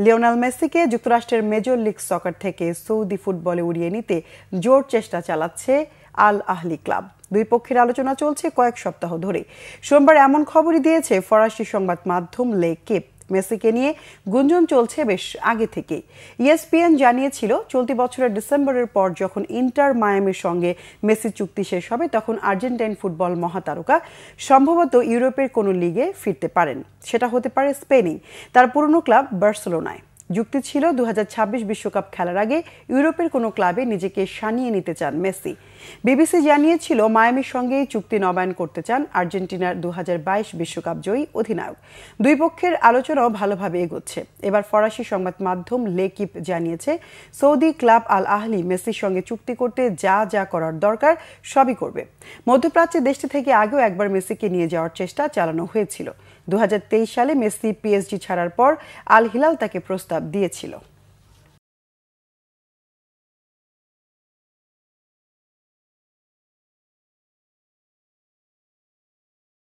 Lionel মেসিকে যুক্তরাষ্ট্রের major league সকার থেকে সৌদি ফুটবলে উড়িয়ে নিতে জোর চেষ্টা চালাচ্ছে আল আহলি ক্লাব। দুই পক্ষের আলোচনা চলছে কয়েক সপ্তাহ ধরে। সোমবার এমন খবরই দিয়েছে ফরাসি সংবাদ মাধ্যম লেকিপ। মেসিকে নিয়ে গুঞ্জন চলছে বেশ আগে থেকেই। ইএসপিএন জানিয়েছিল, চলতি বছরের ডিসেম্বরের পর যখন ইন্টার মায়ামির সঙ্গে মেসির চুক্তি শেষ হবে, তখন আর্জেন্টাইন ফুটবল মহাতারকা সম্ভবত ইউরোপের কোনো লিগে ফিরতে পারেন। সেটা হতে পারে স্পেনেই, তার পুরনো ক্লাব বার্সেলোনায়। যুক্তি ছিল 2026 বিশ্বকাপ খেলার আগে ইউরোপের কোনো ক্লাবে নিজেকে সানিয়ে নিতে চান মেসি। বিবিসি জানিয়েছিল, মায়ামির সঙ্গেই চুক্তি নবায়ন করতে চান আর্জেন্টিনার 2022 বিশ্বকাপ জয়ী অধিনায়ক। দুই পক্ষের আলোচনাও ভালোভাবে এগোচ্ছে। এবার ফরাসি সংবাদ মাধ্যম লেকিপ জানিয়েছে, সৌদি ক্লাব আল আহলি মেসির সঙ্গে চুক্তি করতে যা যা করার দরকার সবই করবে। মধ্যপ্রাচ্যের দেশটি থেকে আগেও একবার মেসিকে নিয়ে যাওয়ার চেষ্টা চালানো হয়েছিল। 2023 সালে মেসি পিএসজি ছাড়ার পর আল হিলাল তাকে প্রস্তাব দিয়েছিল।